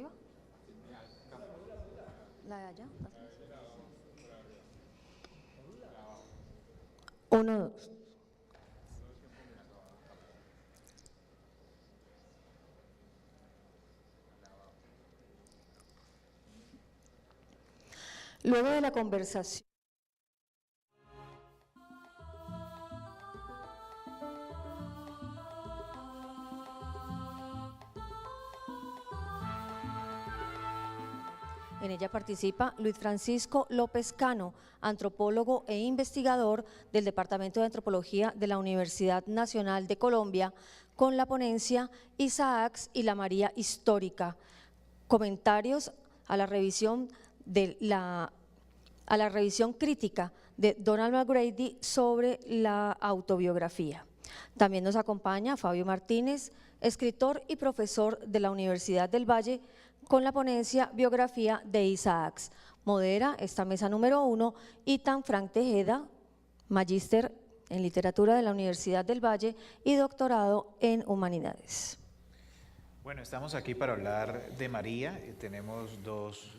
arriba? ¿La de allá? Uno, dos. Luego de la conversación. En ella participa Luis Francisco López Cano, antropólogo e investigador del Departamento de Antropología de la Universidad Nacional de Colombia, con la ponencia Isaacs y la María Histórica. Comentarios a la revisión crítica de Donald McGrady sobre la autobiografía. También nos acompaña Fabio Martínez, escritor y profesor de la Universidad del Valle, con la ponencia Biografía de Isaacs. Modera esta mesa número 1 Itan Frank Tejeda, magíster en literatura de la Universidad del Valle y doctorado en humanidades. Bueno, estamos aquí para hablar de María. Tenemos dos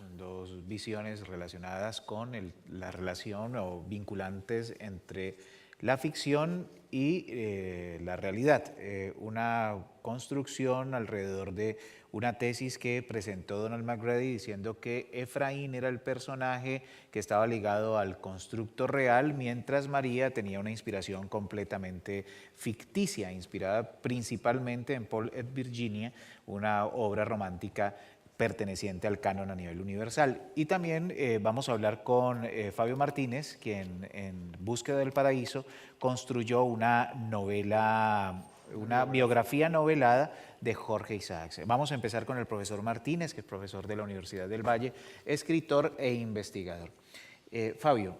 visiones relacionadas con la relación o vinculantes entre la ficción y la realidad. Una construcción alrededor de una tesis que presentó Donald McGrady diciendo que Efraín era el personaje que estaba ligado al constructo real, mientras María tenía una inspiración completamente ficticia, inspirada principalmente en Paul et Virginia, una obra romántica perteneciente al canon a nivel universal. Y también vamos a hablar con Fabio Martínez, quien en Búsqueda del Paraíso construyó una novela, una biografía novelada de Jorge Isaacs. Vamos a empezar con el profesor Martínez, que es profesor de la Universidad del Valle, escritor e investigador. Fabio,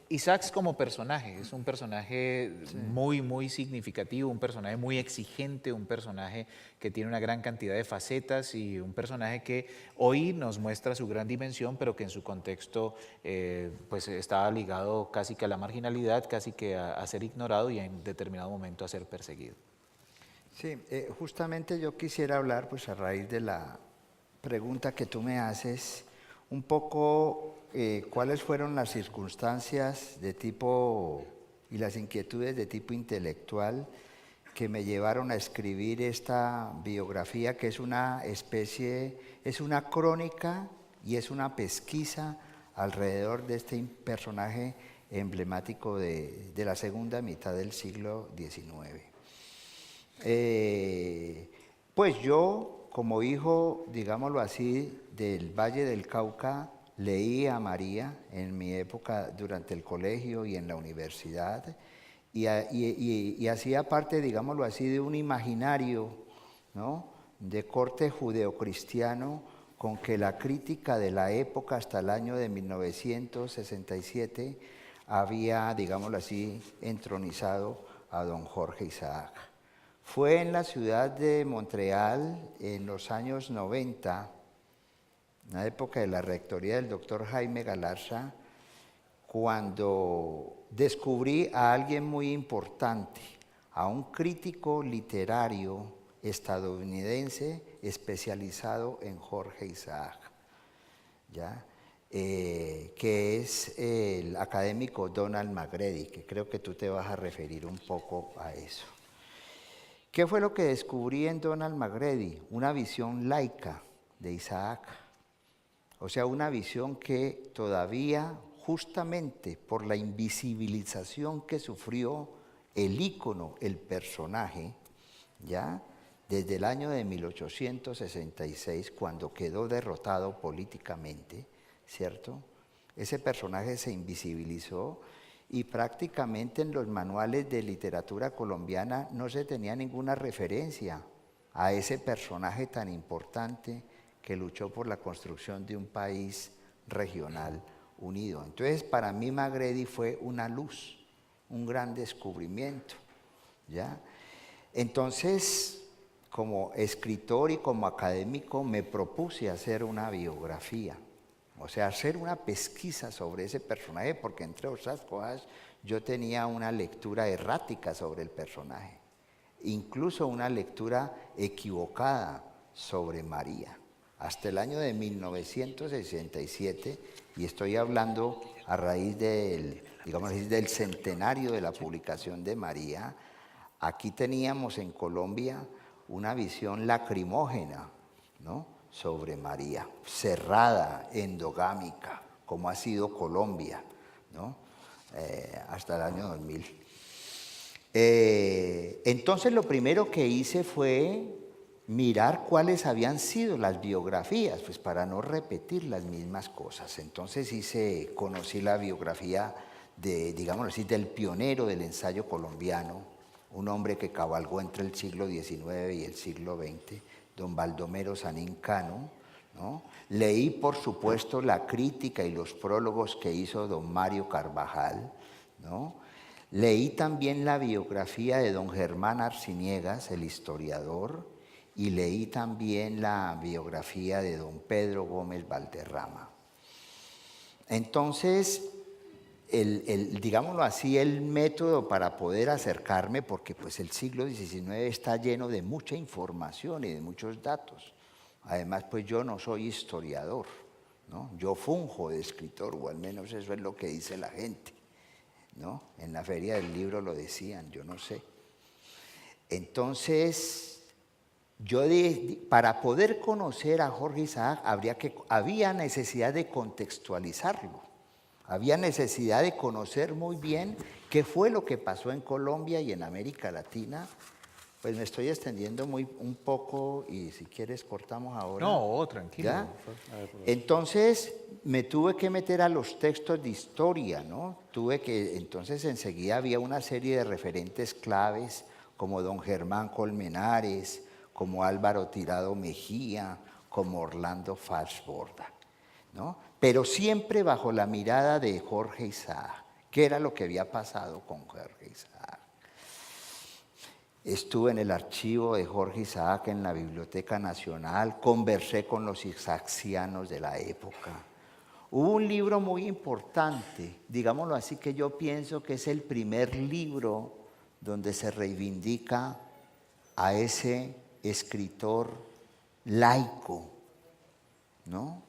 Isaacs como personaje, es un personaje muy significativo, un personaje muy exigente, un personaje que tiene una gran cantidad de facetas y un personaje que hoy nos muestra su gran dimensión, pero que en su contexto pues estaba ligado casi que a la marginalidad, casi que a ser ignorado y en determinado momento a ser perseguido. Sí, justamente yo quisiera hablar, pues a raíz de la pregunta que tú me haces, un poco cuáles fueron las circunstancias de tipo y las inquietudes de tipo intelectual que me llevaron a escribir esta biografía, que es una especie, es una crónica y es una pesquisa alrededor de este personaje emblemático de la segunda mitad del siglo XIX. Pues yo, como hijo, digámoslo así, del Valle del Cauca, leí a María en mi época durante el colegio y en la universidad y hacía parte, digámoslo así, de un imaginario, ¿no?, de corte judeocristiano con que la crítica de la época hasta el año de 1967 había, digámoslo así, entronizado a don Jorge Isaac. Fue en la ciudad de Montreal en los años 90, en la época de la rectoría del doctor Jaime Galarza, cuando descubrí a alguien muy importante, a un crítico literario estadounidense especializado en Jorge Isaac, ¿ya? Que es el académico Donald McGrady, que creo que tú te vas a referir un poco a eso. ¿Qué fue lo que descubrí en Donald McGrady? Una visión laica de Isaac, o sea, una visión que todavía, justamente por la invisibilización que sufrió el ícono, el personaje, ¿ya?, desde el año de 1866, cuando quedó derrotado políticamente, ¿cierto? Ese personaje se invisibilizó y prácticamente en los manuales de literatura colombiana no se tenía ninguna referencia a ese personaje tan importante que luchó por la construcción de un país regional unido. Entonces, para mí McGrady fue una luz, un gran descubrimiento, ¿ya? Entonces, como escritor y como académico me propuse hacer una biografía, o sea, hacer una pesquisa sobre ese personaje, porque entre otras cosas yo tenía una lectura errática sobre el personaje, incluso una lectura equivocada sobre María, hasta el año de 1967, y estoy hablando a raíz del, digamos así, del centenario de la publicación de María. Aquí teníamos en Colombia una visión lacrimógena, ¿no?, sobre María, cerrada, endogámica, como ha sido Colombia, ¿no?, hasta el año 2000. Entonces lo primero que hice fue mirar cuáles habían sido las biografías, pues para no repetir las mismas cosas. Entonces conocí la biografía de, digamos así, del pionero del ensayo colombiano, un hombre que cabalgó entre el siglo XIX y el siglo XX, don Baldomero Sanín Cano, ¿no? Leí, por supuesto, la crítica y los prólogos que hizo don Mario Carvajal, ¿no? Leí también la biografía de don Germán Arciniegas, el historiador, y leí también la biografía de don Pedro Gómez Valderrama. Entonces, digámoslo así, el método para poder acercarme, porque pues el siglo XIX está lleno de mucha información y de muchos datos. Además, pues yo no soy historiador, ¿no? Yo funjo de escritor, o al menos eso es lo que dice la gente, ¿no? En la Feria del Libro lo decían, yo no sé. Entonces, para poder conocer a Jorge Isaac había necesidad de contextualizarlo, había necesidad de conocer muy bien qué fue lo que pasó en Colombia y en América Latina. Pues me estoy extendiendo un poco y si quieres cortamos ahora. No, tranquilo. ¿Ya? Entonces me tuve que meter a los textos de historia, ¿no? Entonces enseguida había una serie de referentes claves como don Germán Colmenares, como Álvaro Tirado Mejía, como Orlando Falsborda, ¿no? Pero siempre bajo la mirada de Jorge Isaac. ¿Qué era lo que había pasado con Jorge Isaac? Estuve en el archivo de Jorge Isaac en la Biblioteca Nacional, conversé con los isaacianos de la época. Hubo un libro muy importante, digámoslo así, que yo pienso que es el primer libro donde se reivindica a ese escritor laico, ¿no?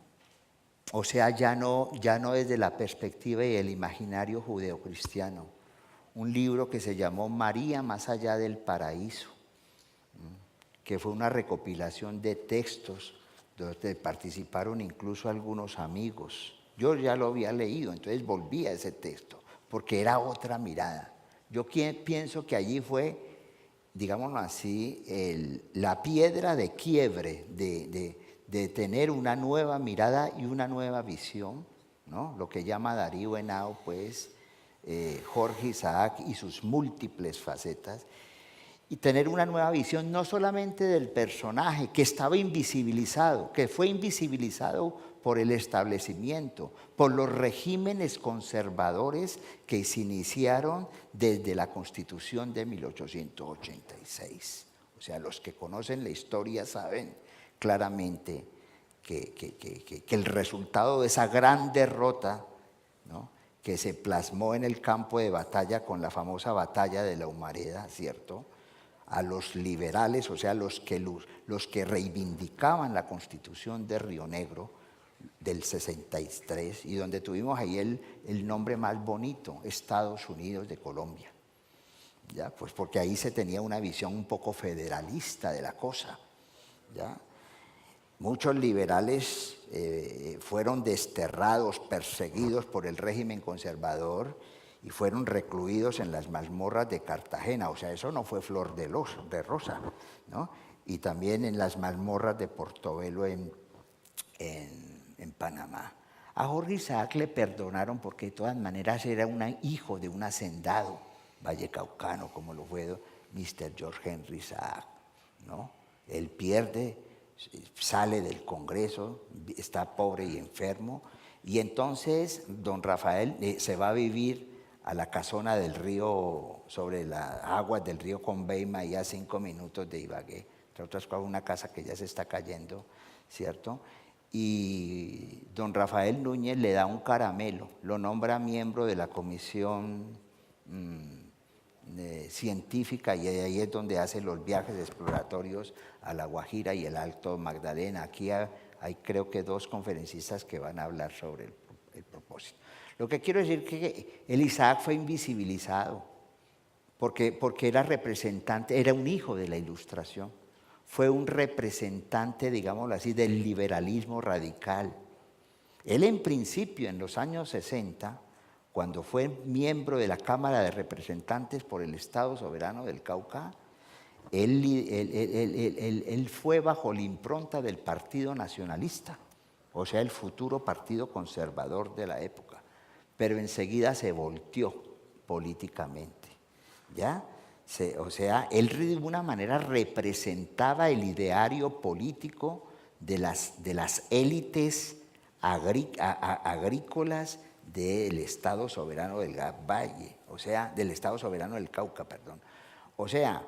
O sea, ya no desde la perspectiva y el imaginario judeocristiano. Un libro que se llamó María más allá del paraíso, que fue una recopilación de textos donde participaron incluso algunos amigos. Yo ya lo había leído, entonces volví a ese texto, porque era otra mirada. Yo pienso que allí fue, digámoslo así, la piedra de quiebre de tener una nueva mirada y una nueva visión, ¿no? Lo que llama Darío Henao, pues, Jorge Isaac y sus múltiples facetas, y tener una nueva visión no solamente del personaje que estaba invisibilizado, que fue invisibilizado por el establecimiento, por los regímenes conservadores que se iniciaron desde la Constitución de 1886. O sea, los que conocen la historia saben claramente que el resultado de esa gran derrota, ¿no?, que se plasmó en el campo de batalla con la famosa batalla de la Humareda, ¿cierto?, a los liberales, o sea, los que reivindicaban la Constitución de Río Negro del 63, y donde tuvimos ahí el nombre más bonito, Estados Unidos de Colombia. ¿Ya? Pues porque ahí se tenía una visión un poco federalista de la cosa, ¿ya? Muchos liberales fueron desterrados, perseguidos por el régimen conservador y fueron recluidos en las mazmorras de Cartagena. O sea, eso no fue flor de rosa, ¿no? Y también en las mazmorras de Portobelo en Panamá. A Jorge Isaac le perdonaron porque de todas maneras era un hijo de un hacendado vallecaucano, como lo fue Mr. George Henry Isaac, ¿no? Él pierde, sale del Congreso, está pobre y enfermo, y entonces don Rafael se va a vivir a la casona del río, sobre las aguas del río Conveima, y a 5 minutos de Ibagué. Entre otras cosas, una casa que ya se está cayendo, ¿cierto? Y don Rafael Núñez le da un caramelo, lo nombra miembro de la comisión científica, y ahí es donde hace los viajes exploratorios a La Guajira y el Alto Magdalena. Aquí hay creo que 2 conferencistas que van a hablar sobre el propósito. Lo que quiero decir es que el Isaac fue invisibilizado, porque era representante, era un hijo de la Ilustración, fue un representante, digámoslo así, del liberalismo radical. Él en principio, en los años 60, cuando fue miembro de la Cámara de Representantes por el Estado Soberano del Cauca, él fue bajo la impronta del Partido Nacionalista, o sea, el futuro partido conservador de la época, pero enseguida se volteó políticamente, ¿ya? O sea, él de alguna manera representaba el ideario político de las élites agrícolas del Estado Soberano del Valle, o sea, del Estado Soberano del Cauca, perdón. O sea,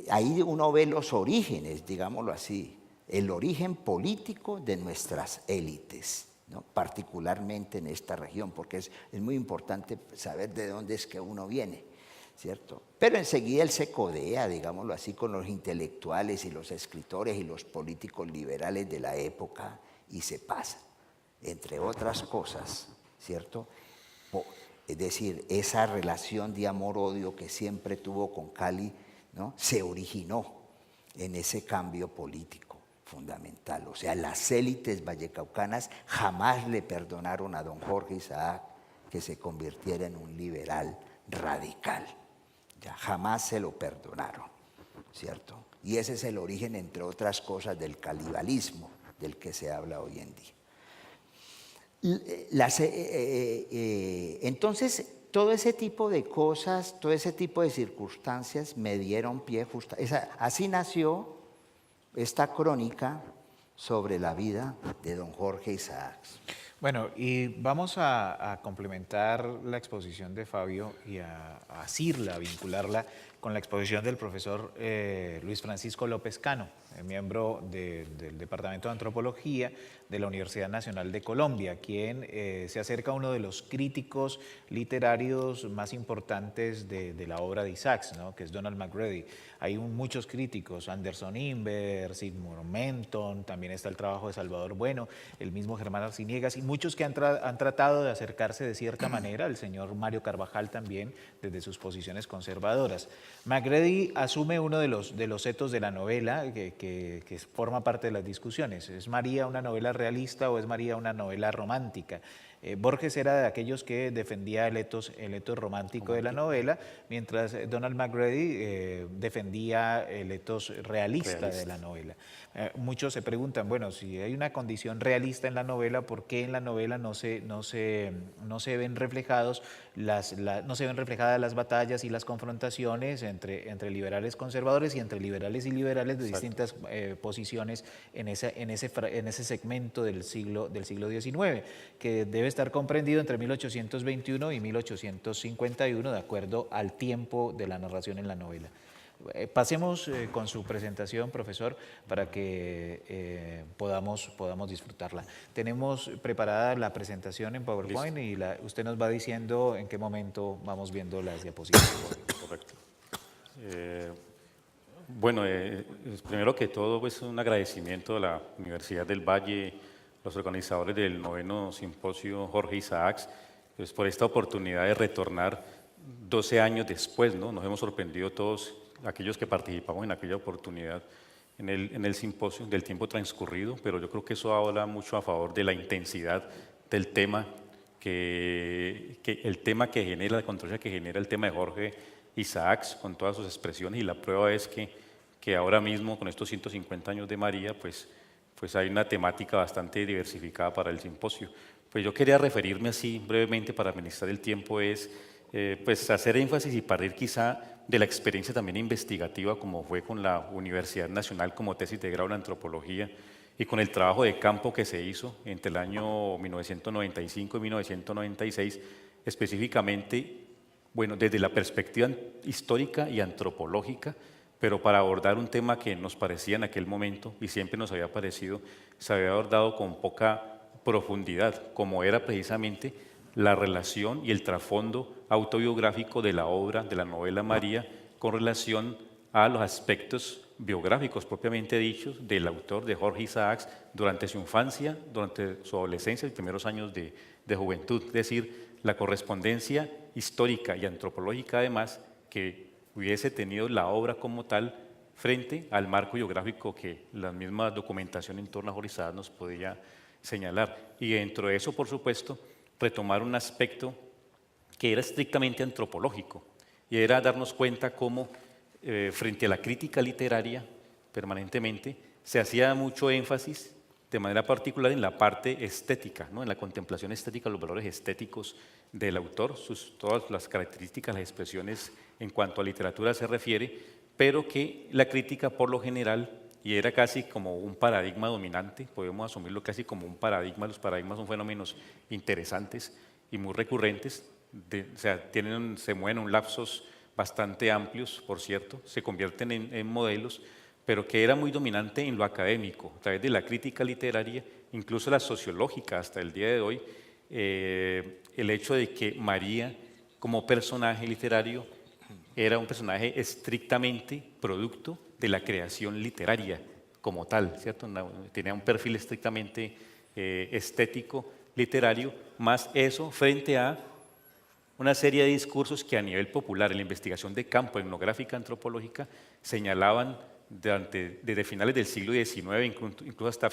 ahí uno ve los orígenes, digámoslo así, el origen político de nuestras élites, ¿no? Particularmente en esta región, porque es muy importante saber de dónde es que uno viene, ¿cierto? Pero enseguida él se codea, digámoslo así, con los intelectuales y los escritores y los políticos liberales de la época y se pasa, entre otras cosas, ¿cierto? Es decir, esa relación de amor-odio que siempre tuvo con Cali, ¿no? Se originó en ese cambio político fundamental. O sea, las élites vallecaucanas jamás le perdonaron a don Jorge Isaac que se convirtiera en un liberal radical. Ya jamás se lo perdonaron, ¿cierto? Y ese es el origen, entre otras cosas, del calibalismo del que se habla hoy en día. Entonces, todo ese tipo de cosas, todo ese tipo de circunstancias me dieron pie justo. Así nació esta crónica sobre la vida de don Jorge Isaac. Bueno, y vamos a complementar la exposición de Fabio y a asirla, a vincularla con la exposición del profesor Luis Francisco López Cano, miembro del Departamento de Antropología de la Universidad Nacional de Colombia, quien se acerca a uno de los críticos literarios más importantes de la obra de Isaacs, ¿no? Que es Donald McGrady. Hay muchos críticos, Anderson Inver, Sigmund Menton, también está el trabajo de Salvador Bueno, el mismo Germán Arciniegas y muchos que han tratado de acercarse de cierta manera, el señor Mario Carvajal también, desde sus posiciones conservadoras. McGrady asume uno de los setos de la novela que forma parte de las discusiones. ¿Es María una novela realista o es María una novela romántica? Borges era de aquellos que defendía el etos romántico de la novela, mientras Donald McGrady defendía el etos realista de la novela. Muchos se preguntan, bueno, si hay una condición realista en la novela, ¿por qué en la novela no se ven reflejadas las batallas y las confrontaciones entre liberales conservadores y entre liberales y liberales de distintas posiciones en ese segmento del siglo XIX, que debe estar comprendido entre 1821 y 1851, de acuerdo al tiempo de la narración en la novela. Pasemos con su presentación, profesor, para que podamos disfrutarla. Tenemos preparada la presentación en PowerPoint. Listo. Y usted nos va diciendo en qué momento vamos viendo las diapositivas. Correcto. Bueno, primero que todo, pues un agradecimiento a la Universidad del Valle, los organizadores del 9º Simposio Jorge Isaacs, pues por esta oportunidad de retornar 12 años después, ¿no? Nos hemos sorprendido todos aquellos que participamos en aquella oportunidad en el simposio, del tiempo transcurrido, pero yo creo que eso habla mucho a favor de la intensidad del tema, el tema que genera, la controversia que genera el tema de Jorge Isaacs con todas sus expresiones, y la prueba es que ahora mismo con estos 150 años de María, pues hay una temática bastante diversificada para el simposio. Pues yo quería referirme así brevemente para administrar el tiempo, pues hacer énfasis y partir quizá de la experiencia también investigativa como fue con la Universidad Nacional como tesis de grado en antropología y con el trabajo de campo que se hizo entre el año 1995 y 1996, específicamente, bueno, desde la perspectiva histórica y antropológica, pero para abordar un tema que nos parecía en aquel momento y siempre nos había parecido, se había abordado con poca profundidad, como era precisamente la relación y el trasfondo autobiográfico de la obra, de la novela María, con relación a los aspectos biográficos propiamente dichos del autor, de Jorge Isaacs, durante su infancia, durante su adolescencia y primeros años de juventud. Es decir, la correspondencia histórica y antropológica además que hubiese tenido la obra como tal frente al marco biográfico que la misma documentación en torno a Jorge Isaacs nos podía señalar. Y dentro de eso, por supuesto, retomar un aspecto que era estrictamente antropológico, y era darnos cuenta cómo frente a la crítica literaria permanentemente se hacía mucho énfasis de manera particular en la parte estética, ¿no? En la contemplación estética, los valores estéticos del autor, todas las características, las expresiones en cuanto a literatura se refiere, pero que la crítica por lo general, y era casi como un paradigma dominante, podemos asumirlo casi como un paradigma, los paradigmas son fenómenos interesantes y muy recurrentes, o sea, se mueven en lapsos bastante amplios, por cierto, se convierten en modelos, pero que era muy dominante en lo académico, a través de la crítica literaria, incluso la sociológica hasta el día de hoy, el hecho de que María, como personaje literario, era un personaje estrictamente producto de la creación literaria como tal, ¿cierto? Tenía un perfil estrictamente estético, literario, más eso frente a una serie de discursos que a nivel popular, en la investigación de campo, etnográfica, antropológica, señalaban desde finales del siglo XIX, incluso hasta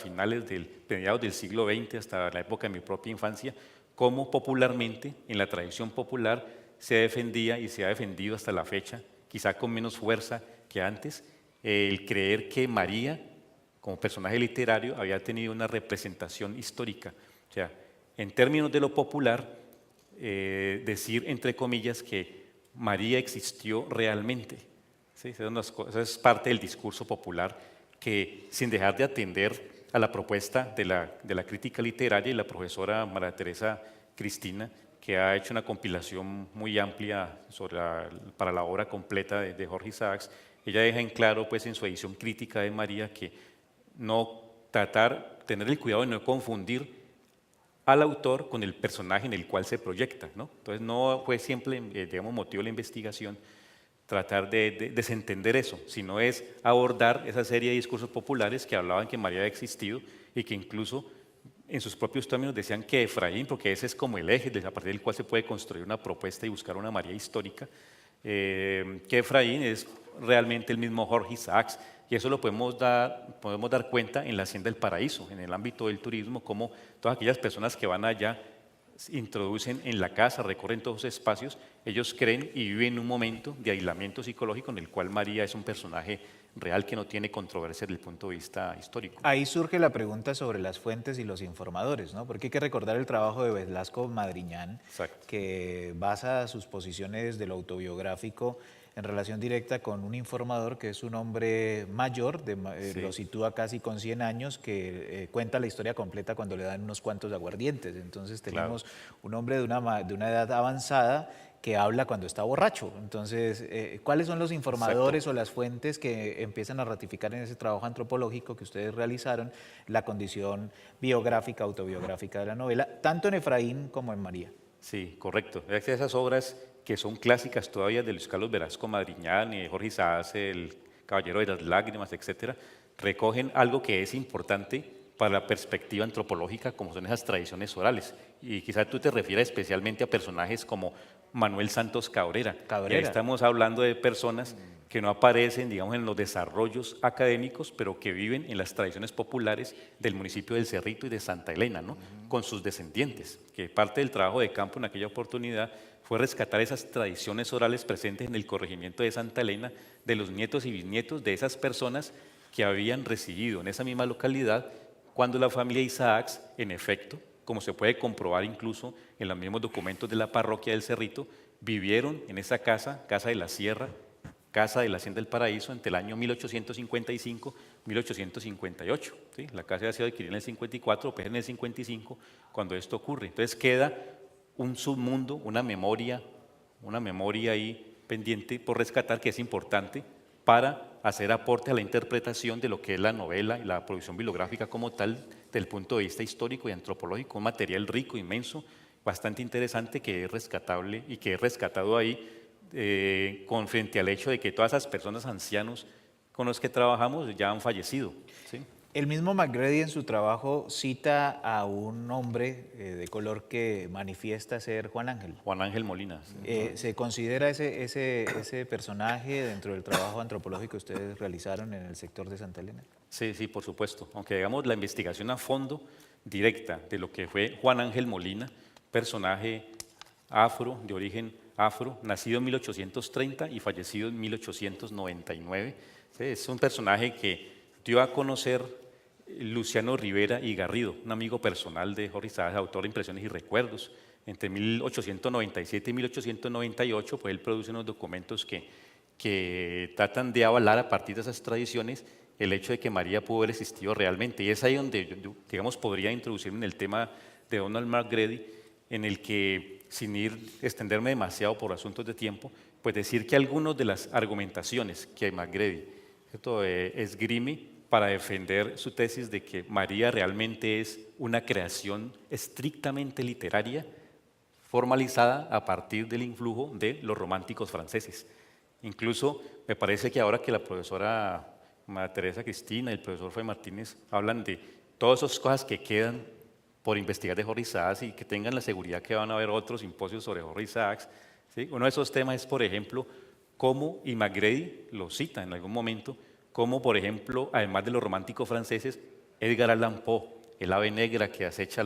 mediados del siglo XX, hasta la época de mi propia infancia, cómo popularmente, en la tradición popular, se defendía y se ha defendido hasta la fecha, quizá con menos fuerza que antes, el creer que María, como personaje literario, había tenido una representación histórica. O sea, en términos de lo popular, decir, entre comillas, que María existió realmente. ¿Sí? Esa es parte del discurso popular que, sin dejar de atender a la propuesta de la crítica literaria y la profesora María Teresa Cristina, que ha hecho una compilación muy amplia para la obra completa de Jorge Isaacs, ella deja en claro pues, en su edición crítica de María que tener el cuidado de no confundir al autor con el personaje en el cual se proyecta, ¿no? Entonces no fue siempre, digamos, motivo de la investigación tratar de desentender eso, sino es abordar esa serie de discursos populares que hablaban que María había existido y que incluso en sus propios términos decían que Efraín, porque ese es como el eje a partir del cual se puede construir una propuesta y buscar una María histórica, que Efraín es realmente el mismo Jorge Isaacs, y eso lo podemos dar cuenta en la Hacienda del Paraíso, en el ámbito del turismo, como todas aquellas personas que van allá introducen en la casa, recorren todos esos espacios, ellos creen y viven un momento de aislamiento psicológico en el cual María es un personaje real que no tiene controversia desde el punto de vista histórico. Ahí surge la pregunta sobre las fuentes y los informadores, ¿no? Porque hay que recordar el trabajo de Velasco Madriñán, Exacto. que basa sus posiciones de lo autobiográfico en relación directa con un informador que es un hombre mayor, Sí. lo sitúa casi con 100 años, que cuenta la historia completa cuando le dan unos cuantos aguardientes. Entonces tenemos un hombre de una edad avanzada que habla cuando está borracho. Entonces, ¿cuáles son los informadores Exacto. o las fuentes que empiezan a ratificar en ese trabajo antropológico que ustedes realizaron la condición biográfica, autobiográfica de la novela, tanto en Efraín como en María? Sí, correcto. Es esas obras que son clásicas todavía de Luis Carlos Velasco Madriñán y de Jorge Isaacs, el Caballero de las Lágrimas, etcétera, recogen algo que es importante para la perspectiva antropológica, como son esas tradiciones orales. Y quizás tú te refieras especialmente a personajes como Manuel Santos Cabrera. Cabrera. Y ahí estamos hablando de personas que no aparecen, digamos, en los desarrollos académicos, pero que viven en las tradiciones populares del municipio del Cerrito y de Santa Elena, ¿no? Con sus descendientes, que parte del trabajo de campo en aquella oportunidad fue rescatar esas tradiciones orales presentes en el corregimiento de Santa Elena, de los nietos y bisnietos de esas personas que habían residido en esa misma localidad cuando la familia Isaacs, en efecto, como se puede comprobar incluso en los mismos documentos de la parroquia del Cerrito, vivieron en esa casa, Casa de la Sierra, Casa de la Hacienda del Paraíso, entre el año 1855-1858. ¿Sí? La casa había sido adquirida en el 54, pues en el 55, cuando esto ocurre. Entonces queda un submundo, una memoria ahí pendiente por rescatar que es importante para hacer aporte a la interpretación de lo que es la novela y la producción bibliográfica como tal, desde el punto de vista histórico y antropológico, un material rico, inmenso, bastante interesante que es rescatable y que es rescatado ahí con frente al hecho de que todas esas personas ancianos con los que trabajamos ya han fallecido. ¿Sí? El mismo McGrady en su trabajo cita a un hombre de color que manifiesta ser Juan Ángel. Juan Ángel Molina. ¿Sí? ¿Se considera ese personaje dentro del trabajo antropológico que ustedes realizaron en el sector de Santa Elena? Sí, sí, por supuesto. Aunque digamos la investigación a fondo, directa, de lo que fue Juan Ángel Molina, personaje afro, de origen afro, nacido en 1830 y fallecido en 1899. ¿Sí? Es un personaje que dio a conocer Luciano Rivera y Garrido, un amigo personal de Jorge Isaacs, autor de Impresiones y Recuerdos. Entre 1897 y 1898, pues él produce unos documentos que tratan de avalar a partir de esas tradiciones el hecho de que María pudo haber existido realmente. Y es ahí donde, yo, digamos, podría introducirme en el tema de Donald McGrady, en el que, sin extenderme demasiado por asuntos de tiempo, pues decir que algunas de las argumentaciones que McGrady esgrime para defender su tesis de que María realmente es una creación estrictamente literaria, formalizada a partir del influjo de los románticos franceses. Incluso me parece que ahora que la profesora María Teresa Cristina y el profesor Fue Martínez hablan de todas esas cosas que quedan por investigar de Jorge Isaacs y que tengan la seguridad que van a haber otros simposios sobre Jorge Isaacs. ¿Sí? Uno de esos temas es, por ejemplo, cómo, y McGrady lo cita en algún momento, cómo, por ejemplo, además de los románticos franceses, Edgar Allan Poe, el ave negra que acecha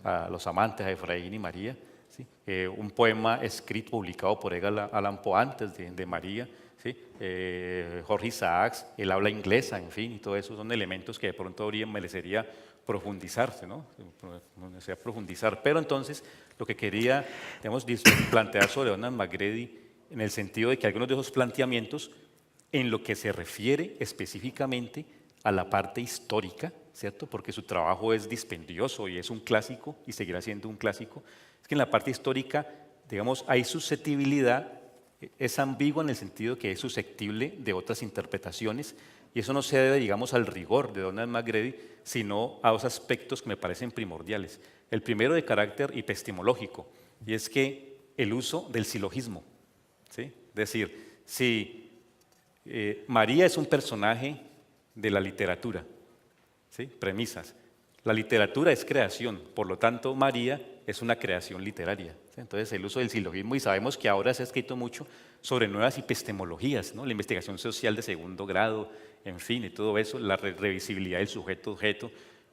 a los amantes, a Efraín y María, ¿sí? Un poema escrito, publicado por Edgar Allan Poe antes de María, ¿sí? Jorge Isaacs, el habla inglesa, en fin, y todo eso son elementos que de pronto merecería profundizarse, ¿no? Profundizar. Pero entonces, lo que quería, digamos, plantear sobre Donald McGrady, en el sentido de que algunos de esos planteamientos, en lo que se refiere específicamente a la parte histórica, ¿cierto? Porque su trabajo es dispendioso y es un clásico y seguirá siendo un clásico, es que en la parte histórica, digamos, hay susceptibilidad, es ambigua en el sentido que es susceptible de otras interpretaciones, y eso no se debe, digamos, al rigor de Donald McGrady, sino a dos aspectos que me parecen primordiales. El primero de carácter epistemológico, y es que el uso del silogismo, ¿sí? Es decir, si María es un personaje de la literatura, ¿sí? Premisas. La literatura es creación, por lo tanto María es una creación literaria. ¿Sí? Entonces el uso del silogismo, y sabemos que ahora se ha escrito mucho sobre nuevas epistemologías, ¿no? La investigación social de segundo grado, en fin, y todo eso, la revisibilidad del sujeto-objeto,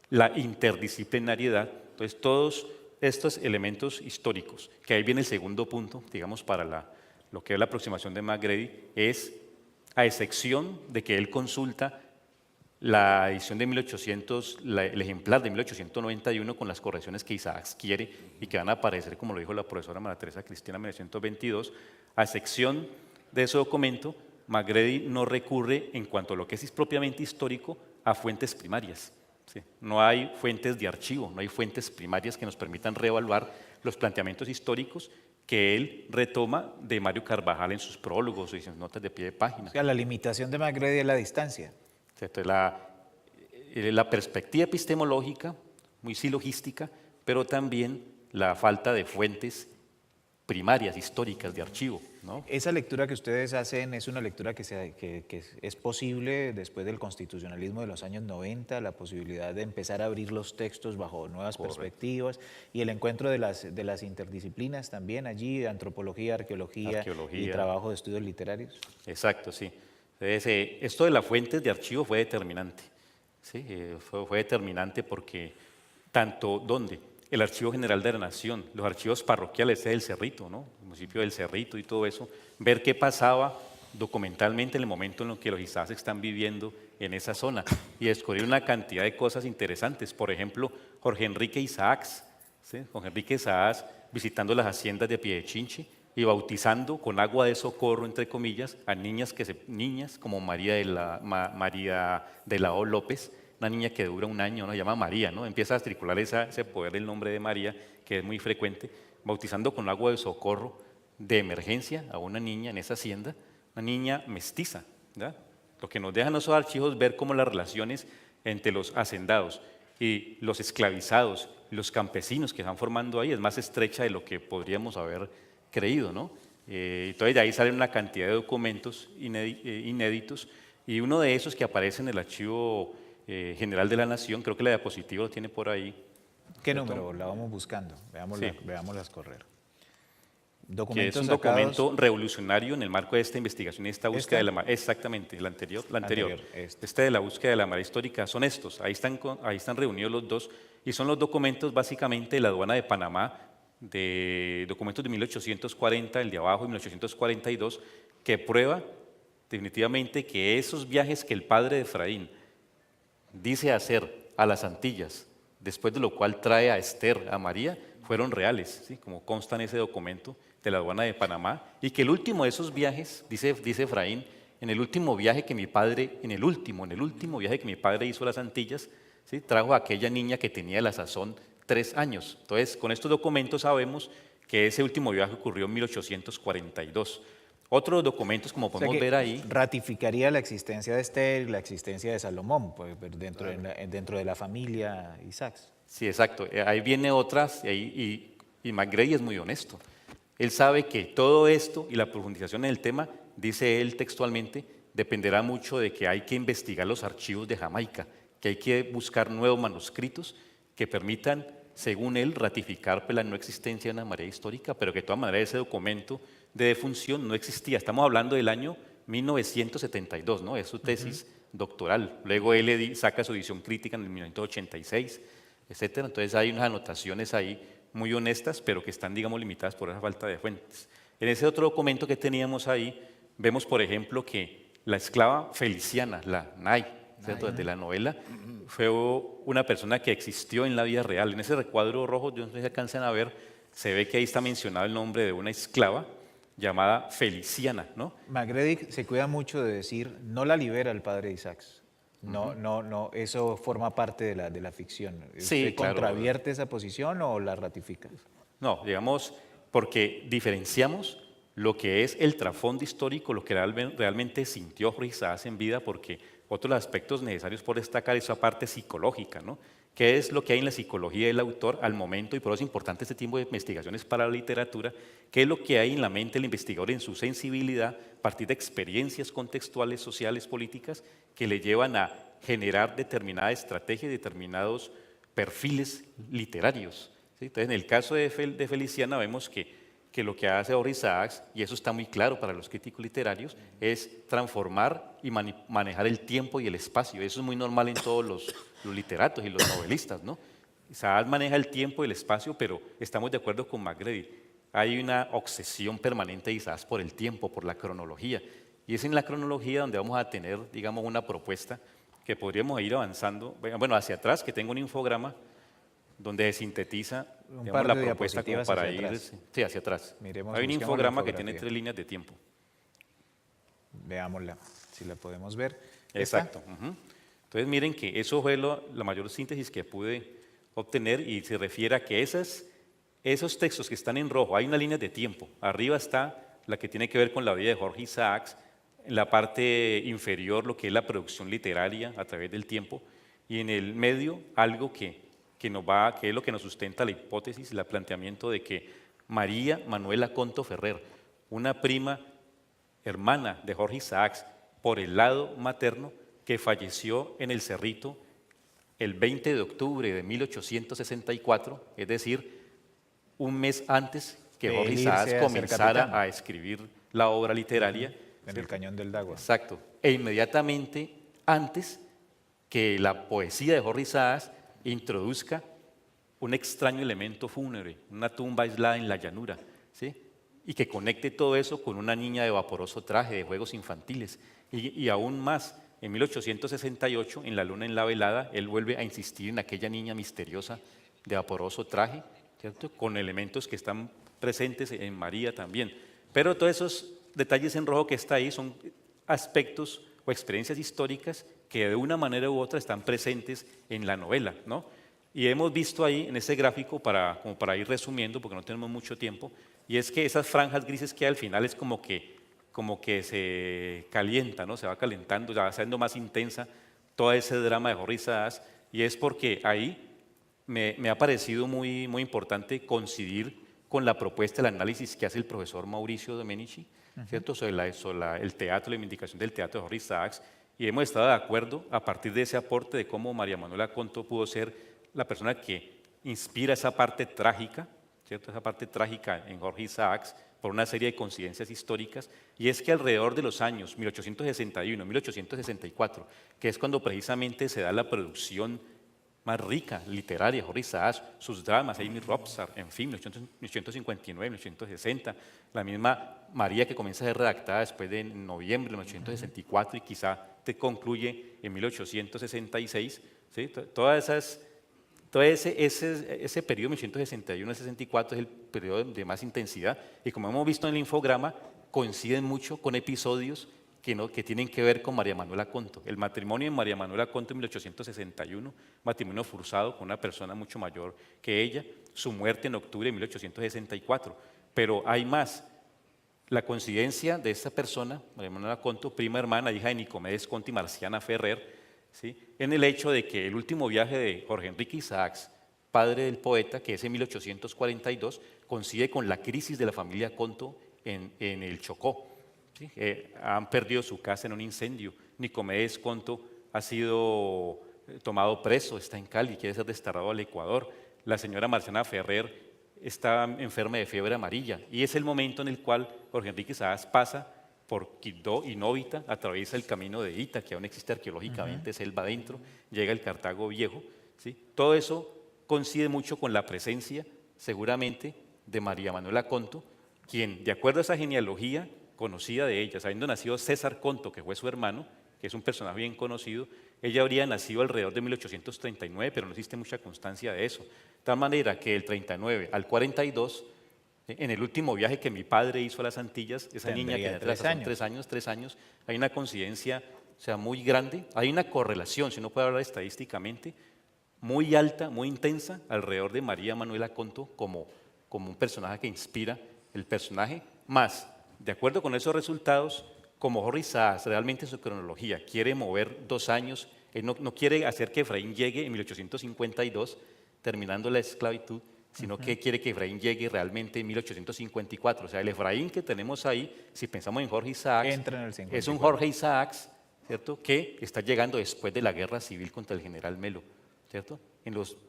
la interdisciplinariedad. Entonces todos estos elementos históricos, que ahí viene el segundo punto, digamos, para lo que es la aproximación de McGrady, es a excepción de que él consulta la edición de 1800, el ejemplar de 1891 con las correcciones que Isaacs quiere y que van a aparecer, como lo dijo la profesora María Teresa Cristina en 1922, a excepción de ese documento, McGrady no recurre en cuanto a lo que es propiamente histórico a fuentes primarias. ¿Sí? No hay fuentes de archivo, no hay fuentes primarias que nos permitan reevaluar los planteamientos históricos que él retoma de Mario Carvajal en sus prólogos y sus notas de pie de página. O sea, la limitación de McGrady es la distancia. Entonces, la perspectiva epistemológica, muy silogística, pero también la falta de fuentes primarias, históricas, de archivo, ¿no? Esa lectura que ustedes hacen es una lectura que es posible después del constitucionalismo de los años 90, la posibilidad de empezar a abrir los textos bajo nuevas perspectivas y el encuentro de las interdisciplinas también allí, antropología, arqueología y trabajo de estudios literarios. Exacto, sí. Entonces, esto de las fuentes de archivo fue determinante, ¿sí? Fue determinante porque tanto, ¿dónde? El Archivo General de la Nación, los archivos parroquiales del Cerrito, ¿no? El municipio del Cerrito y todo eso, ver qué pasaba documentalmente en el momento en el que los Isaacs están viviendo en esa zona y descubrir una cantidad de cosas interesantes. Por ejemplo, Jorge Enrique Isaacs, ¿sí? Jorge Enrique Isaacs visitando las haciendas de Piedechinchi y bautizando con agua de socorro, entre comillas, a niñas como María de la O. López, una niña que dura un año, ¿no? Se llama María, ¿no? Empieza a circular ese poder del nombre de María, que es muy frecuente, bautizando con agua de socorro de emergencia a una niña en esa hacienda, una niña mestiza, ¿verdad? Lo que nos dejan esos archivos ver cómo las relaciones entre los hacendados y los esclavizados, los campesinos que están formando ahí, es más estrecha de lo que podríamos haber creído, ¿no? Entonces de ahí salen una cantidad de documentos inéditos y uno de esos que aparece en el Archivo General de la Nación, creo que la diapositiva lo tiene por ahí. ¿Qué ¿cierto? número? La vamos buscando. Veámosla, Sí. veámoslas correr. Que es Documentos un sacados- documento revolucionario en el marco de esta investigación y esta búsqueda de la Marea. Exactamente, el anterior. este. Este de la búsqueda de la Marea histórica son estos. Ahí están reunidos los dos y son los documentos básicamente de la aduana de Panamá, de documentos de 1840, el de abajo, y 1842, que prueba definitivamente que esos viajes que el padre de Efraín dice hacer a las Antillas, después de lo cual trae a Esther, a María, fueron reales, ¿sí? Como consta en ese documento de la aduana de Panamá, y que el último de esos viajes, dice Efraín, en el último viaje que mi padre, en el último viaje que mi padre hizo a las Antillas, ¿sí? Trajo a aquella niña que tenía a la sazón 3 años. Entonces, con estos documentos sabemos que ese último viaje ocurrió en 1842. Otros documentos, como O sea podemos que ver ahí, ratificaría la existencia de Esther y la existencia de Salomón, pues, dentro de la familia Isaacs. sí, exacto. Ahí viene otras, y McGrady es muy honesto. Él sabe que todo esto y la profundización en el tema, dice él textualmente, dependerá mucho de que hay que investigar los archivos de Jamaica, que hay que buscar nuevos manuscritos que permitan, según él, ratificar pues, la no existencia de una marea histórica, pero que de todas maneras ese documento de defunción no existía. Estamos hablando del año 1972, ¿no? Es su tesis doctoral. Luego él saca su edición crítica en el 1986, etcétera. Entonces hay unas anotaciones ahí muy honestas, pero que están, digamos, limitadas por esa falta de fuentes. En ese otro documento que teníamos ahí, vemos, por ejemplo, que la esclava Feliciana, la Nay, ¿cierto? De la novela, fue una persona que existió en la vida real. En ese recuadro rojo, yo no sé si alcanzan a ver, se ve que ahí está mencionado el nombre de una esclava llamada Feliciana, ¿no? McGrady se cuida mucho de decir, no la libera el padre Isaacs. No, no, eso forma parte de la ficción. Sí, ¿Usted claro. contravierte esa posición o la ratifica? No, digamos, porque diferenciamos lo que es el trasfondo histórico, lo que realmente sintió Jorge Isaacs en vida, porque otros aspectos necesarios por destacar es esa parte psicológica, ¿no? ¿Qué es lo que hay en la psicología del autor al momento? Y por eso es importante este tipo de investigaciones para la literatura. ¿Qué es lo que hay en la mente del investigador, en su sensibilidad, a partir de experiencias contextuales, sociales, políticas, que le llevan a generar determinada estrategia y determinados perfiles literarios? ¿Sí? Entonces, en el caso de Feliciana vemos que lo que hace Jorge Isaacs, y eso está muy claro para los críticos literarios, es transformar y manejar el tiempo y el espacio. Eso es muy normal en todos los literatos y los novelistas, ¿no? Isaacs maneja el tiempo y el espacio, pero estamos de acuerdo con McGrady. Hay una obsesión permanente de Isaacs por el tiempo, por la cronología. Y es en la cronología donde vamos a tener, digamos, una propuesta que podríamos ir avanzando, bueno, hacia atrás, que tengo un infograma donde se sintetiza digamos, la propuesta como para ir hacia atrás. Miremos, hay un busquemos la infograma que tiene infografía. 3 líneas de tiempo. Veámosla, si la podemos ver. Exacto. Entonces miren que eso fue la mayor síntesis que pude obtener y se refiere a que esos textos que están en rojo, hay una línea de tiempo. Arriba está la que tiene que ver con la vida de Jorge Isaacs, en la parte inferior lo que es la producción literaria a través del tiempo y en el medio algo que es lo que nos sustenta la hipótesis, el planteamiento de que María Manuela Conto Ferrer, una prima hermana de Jorge Isaacs por el lado materno, que falleció en el Cerrito el 20 de octubre de 1864, es decir, un mes antes que De Jorge irse Isaacs a ser comenzara capitán. a escribir la obra literaria. En el Cañón del Dagua. Exacto. E inmediatamente antes que la poesía de Jorge Isaacs introduzca un extraño elemento fúnebre, una tumba aislada en la llanura, ¿sí? Y que conecte todo eso con una niña de vaporoso traje, de juegos infantiles. Y aún más, en 1868, en La luna en la velada, él vuelve a insistir en aquella niña misteriosa de vaporoso traje, ¿cierto? Con elementos que están presentes en María también. Pero todos esos detalles en rojo que está ahí son aspectos o experiencias históricas que de una manera u otra están presentes en la novela, ¿no? Y hemos visto ahí en ese gráfico, como para ir resumiendo, porque no tenemos mucho tiempo, y es que esas franjas grises que hay al final es como que se calienta, ¿no? Se va calentando, ya va siendo más intensa todo ese drama de Jorge Isaacs, y es porque ahí me ha parecido muy, muy importante coincidir con la propuesta, el análisis que hace el profesor Mauricio Domenici, ¿cierto? Sobre el teatro, la reivindicación del teatro de Jorge Isaacs, y hemos estado de acuerdo a partir de ese aporte de cómo María Manuela Conto pudo ser la persona que inspira esa parte trágica, ¿cierto? Esa parte trágica en Jorge Isaacs, por una serie de coincidencias históricas, y es que alrededor de los años 1861, 1864, que es cuando precisamente se da la producción más rica, literaria, Jorge Isaacs, sus dramas, Amy Robsart, en fin, 1859, 1860, la misma María que comienza a ser redactada después de noviembre de 1864 y quizá te concluye en 1866, ¿sí? Todo ese periodo 1861 64 es el periodo de más intensidad y como hemos visto en el infograma, coinciden mucho con episodios que tienen que ver con María Manuela Conto. El matrimonio de María Manuela Conto en 1861, matrimonio forzado con una persona mucho mayor que ella, su muerte en octubre de 1864. Pero hay más. La coincidencia de esta persona, María Manuela Conto, prima hermana, hija de Nicomedes Conto y Marciana Ferrer, ¿sí? En el hecho de que el último viaje de Jorge Enrique Isaacs, padre del poeta, que es en 1842, coincide con la crisis de la familia Conto en el Chocó. ¿Sí? Han perdido su casa en un incendio. Nicomedes Conto ha sido tomado preso, está en Cali, quiere ser desterrado al Ecuador. La señora Marciana Ferrer está enferma de fiebre amarilla y es el momento en el cual Jorge Enrique Isaacs pasa por Quibdó y Novita, atraviesa el camino de Ita, que aún existe arqueológicamente, selva adentro, llega el Cartago Viejo. ¿Sí? Todo eso coincide mucho con la presencia, seguramente, de María Manuela Conto, quien, de acuerdo a esa genealogía conocida de ella, habiendo nacido César Conto, que fue su hermano, que es un personaje bien conocido, ella habría nacido alrededor de 1839, pero no existe mucha constancia de eso. De tal manera que del 39 al 42, en el último viaje que mi padre hizo a las Antillas, esa niña que tenía 3 años, hay una coincidencia, o sea, muy grande, hay una correlación, si no puedo hablar estadísticamente, muy alta, muy intensa, alrededor de María Manuela Conto como un personaje que inspira el personaje, más, de acuerdo con esos resultados, como Jorge Isaacs realmente en su cronología quiere mover 2 años, él no quiere hacer que Efraín llegue en 1852, terminando la esclavitud, sino que quiere que Efraín llegue realmente en 1854. O sea, el Efraín que tenemos ahí, si pensamos en Jorge Isaacs, Entra en el 54. es un Jorge Isaacs, ¿cierto?, que está llegando después de la guerra civil contra el general Melo, ¿cierto?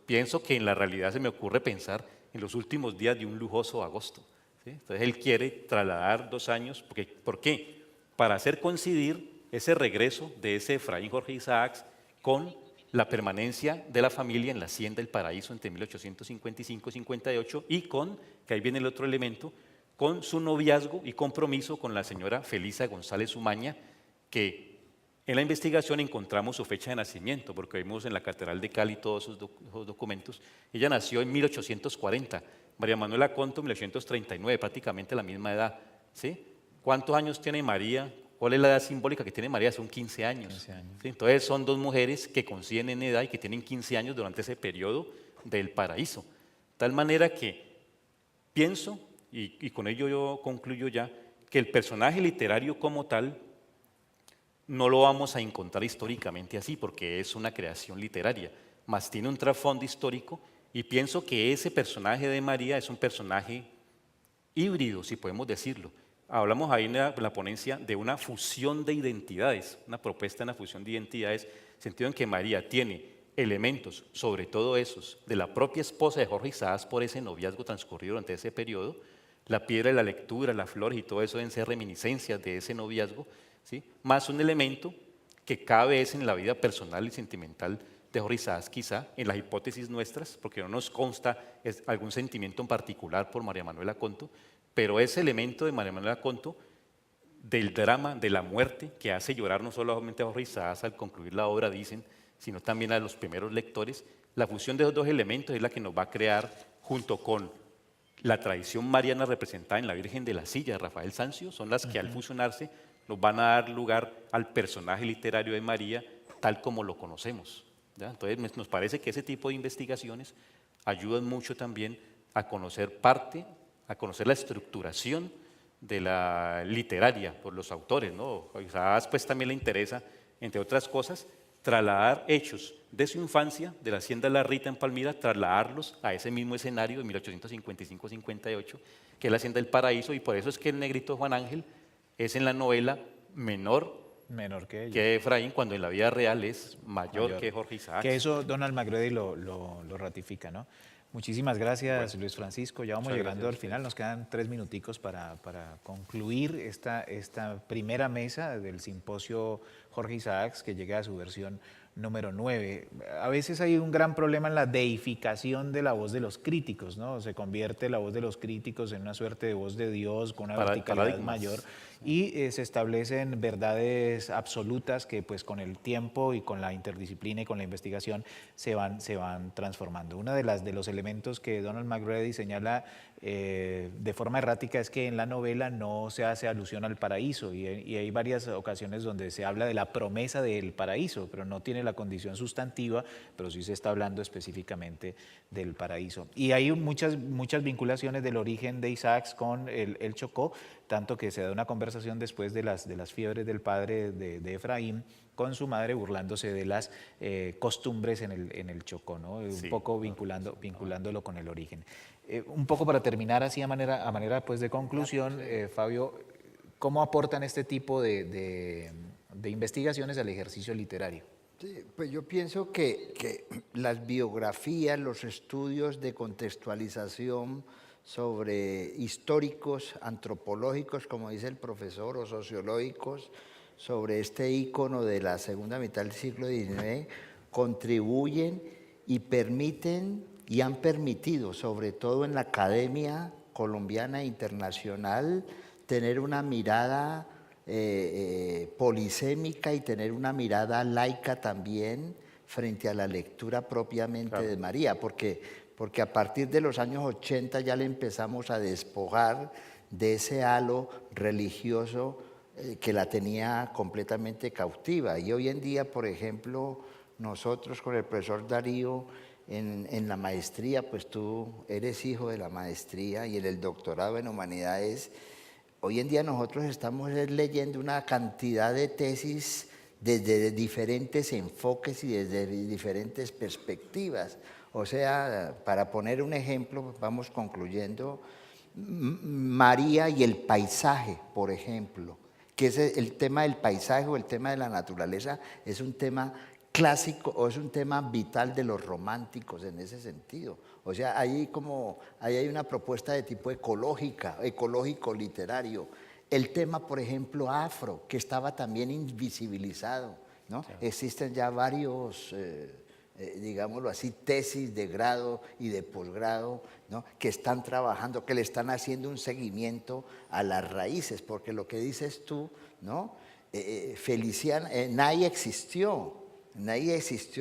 Pienso que en la realidad se me ocurre pensar en los últimos días de un lujoso agosto. ¿Sí? Entonces él quiere trasladar 2 años, ¿por qué? Para hacer coincidir ese regreso de ese Efraín Jorge Isaacs con la permanencia de la familia en la Hacienda del Paraíso entre 1855 y 58 y con, que ahí viene el otro elemento, con su noviazgo y compromiso con la señora Felisa González Umaña, que en la investigación encontramos su fecha de nacimiento, porque vimos en la Catedral de Cali todos esos documentos. Ella nació en 1840, María Manuela Conto en 1839, prácticamente la misma edad. ¿Sí? ¿Cuántos años tiene María? ¿Cuál es la edad simbólica que tiene María? Son 15 años. 15 años. ¿Sí? Entonces son 2 mujeres que coinciden en edad y que tienen 15 años durante ese periodo del paraíso. De tal manera que pienso, y con ello yo concluyo ya, que el personaje literario como tal no lo vamos a encontrar históricamente así, porque es una creación literaria, más tiene un trasfondo histórico, y pienso que ese personaje de María es un personaje híbrido, si podemos decirlo. Hablamos ahí en la ponencia de una fusión de identidades, una propuesta de una fusión de identidades, sentido en que María tiene elementos, sobre todo esos, de la propia esposa de Jorge Isaacs por ese noviazgo transcurrido durante ese periodo, la piedra de la lectura, las flores y todo eso deben ser reminiscencias de ese noviazgo, ¿sí? Más un elemento que cabe es en la vida personal y sentimental de Jorge Isaacs, quizá, en las hipótesis nuestras, porque no nos consta algún sentimiento en particular por María Manuela Conto, pero ese elemento de María Manuela Conto, del drama, de la muerte, que hace llorar no solamente a Jorge Isaacs al concluir la obra, dicen, sino también a los primeros lectores, la fusión de esos 2 elementos es la que nos va a crear, junto con la tradición mariana representada en la Virgen de la Silla de Rafael Sanzio, son las que al fusionarse nos van a dar lugar al personaje literario de María tal como lo conocemos. ¿Ya? Entonces nos parece que ese tipo de investigaciones ayudan mucho también a conocer a conocer la estructuración de la literaria por los autores, ¿no? Quizás pues también le interesa, entre otras cosas, trasladar hechos de su infancia, de la hacienda La Rita en Palmira, trasladarlos a ese mismo escenario de 1855-58, que es la hacienda del Paraíso, y por eso es que el negrito Juan Ángel es en la novela menor Menor que ella. que Efraín, cuando en la vida real es mayor que Jorge Isaacs. Que eso Donald McGrady lo ratifica, ¿no? Muchísimas gracias, Luis Francisco. Ya vamos muchas llegando gracias al final. Nos quedan 3 minuticos para concluir esta primera mesa del simposio Jorge Isaacs, que llega a su versión número 9. A veces hay un gran problema en la deificación de la voz de los críticos, ¿no? Se convierte la voz de los críticos en una suerte de voz de Dios con una verticalidad paradigmas. mayor, y se establecen verdades absolutas que pues con el tiempo y con la interdisciplina y con la investigación se van transformando. Uno de los elementos que Donald McGrady señala de forma errática es que en la novela no se hace alusión al paraíso, y hay varias ocasiones donde se habla de la promesa del paraíso, pero no tiene la condición sustantiva, pero sí se está hablando específicamente del paraíso. Y hay muchas vinculaciones del origen de Isaacs con el Chocó, tanto que se da una conversación después de las fiebres del padre de Efraín con su madre, burlándose de las costumbres en el Chocó, ¿no? Sí, un poco vinculándolo con el origen. Un poco para terminar así a manera pues, de conclusión, Fabio, ¿cómo aportan este tipo de investigaciones al ejercicio literario? Sí, pues yo pienso que las biografías, los estudios de contextualización sobre históricos, antropológicos, como dice el profesor, o sociológicos, sobre este ícono de la segunda mitad del siglo XIX, contribuyen y permiten y han permitido, sobre todo en la academia colombiana e internacional, tener una mirada polisémica y tener una mirada laica también frente a la lectura propiamente de María, porque a partir de los años 80 ya le empezamos a despojar de ese halo religioso que la tenía completamente cautiva. Y hoy en día, por ejemplo, nosotros con el profesor Darío, en la maestría, pues tú eres hijo de la maestría, y en el doctorado en humanidades, hoy en día nosotros estamos leyendo una cantidad de tesis desde diferentes enfoques y desde diferentes perspectivas. O sea, para poner un ejemplo, vamos concluyendo, María y el paisaje, por ejemplo, que es el tema del paisaje o el tema de la naturaleza, es un tema clásico o es un tema vital de los románticos en ese sentido. O sea, ahí hay una propuesta de tipo ecológico literario. El tema, por ejemplo, afro, que estaba también invisibilizado, ¿no? Sí. Existen ya varios, digámoslo así, tesis de grado y de posgrado, ¿no? Que están trabajando, que le están haciendo un seguimiento a las raíces, porque lo que dices tú, ¿no? Feliciana, Nay existió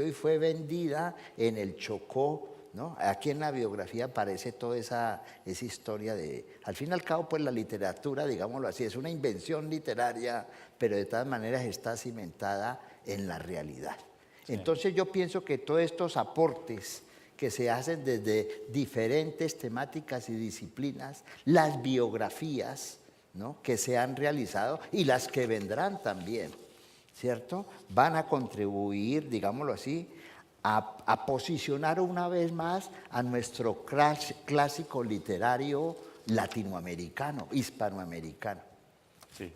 y fue vendida en el Chocó, ¿no? Aquí en la biografía aparece toda esa historia de, al fin y al cabo, pues la literatura, digámoslo así, es una invención literaria, pero de todas maneras está cimentada en la realidad. Sí. Entonces yo pienso que todos estos aportes que se hacen desde diferentes temáticas y disciplinas, las biografías, ¿no? Que se han realizado y las que vendrán también, ¿cierto? Van a contribuir, digámoslo así, a posicionar una vez más a nuestro clásico literario latinoamericano, hispanoamericano. Sí.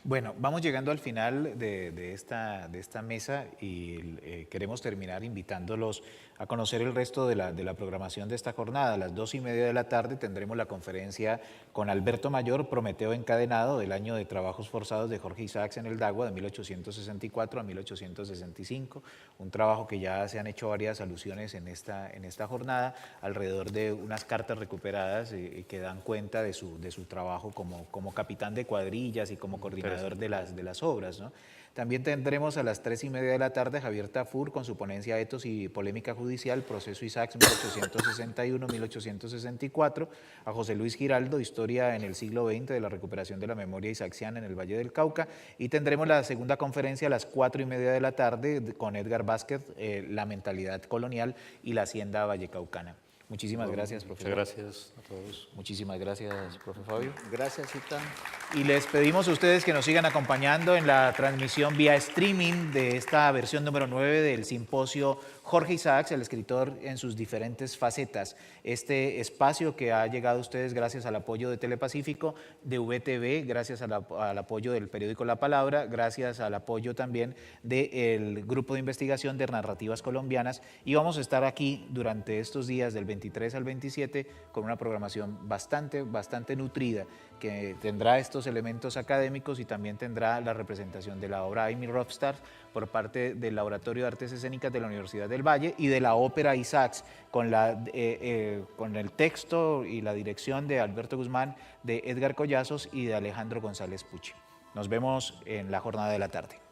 Bueno, vamos llegando al final de esta mesa y queremos terminar invitándolos a conocer el resto de la programación de esta jornada. A las 2:30 de la tarde tendremos la conferencia con Alberto Mayor, Prometeo encadenado, del año de trabajos forzados de Jorge Isaacs en el Dagua de 1864 a 1865, un trabajo que ya se han hecho varias alusiones en esta jornada, alrededor de unas cartas recuperadas que dan cuenta de su trabajo como capitán de cuadrillas y como coordinador de las obras, ¿no? También tendremos a las 3:30 de la tarde a Javier Tafur con su ponencia Etos y Polémica Judicial, Proceso Isaacs 1861-1864, a José Luis Giraldo, Historia en el siglo XX de la recuperación de la memoria isaaciana en el Valle del Cauca, y tendremos la segunda conferencia a las 4:30 de la tarde con Edgar Vázquez, La mentalidad colonial y la hacienda vallecaucana. Muchísimas gracias, Muchas profesor. gracias a todos. Muchísimas gracias, profe Fabio. Gracias, Itán. Y les pedimos a ustedes que nos sigan acompañando en la transmisión vía streaming de esta versión número 9 del simposio Jorge Isaacs, el escritor en sus diferentes facetas. Este espacio que ha llegado a ustedes gracias al apoyo de Telepacífico, de VTV, gracias al apoyo del periódico La Palabra, gracias al apoyo también del Grupo de Investigación de Narrativas Colombianas. Y vamos a estar aquí durante estos días del 23 al 27 con una programación bastante nutrida, que tendrá estos elementos académicos y también tendrá la representación de la obra Amy Robstars por parte del Laboratorio de Artes Escénicas de la Universidad del Valle y de la ópera Isaacs, con el texto y la dirección de Alberto Guzmán, de Edgar Collazos y de Alejandro González Pucci. Nos vemos en la jornada de la tarde.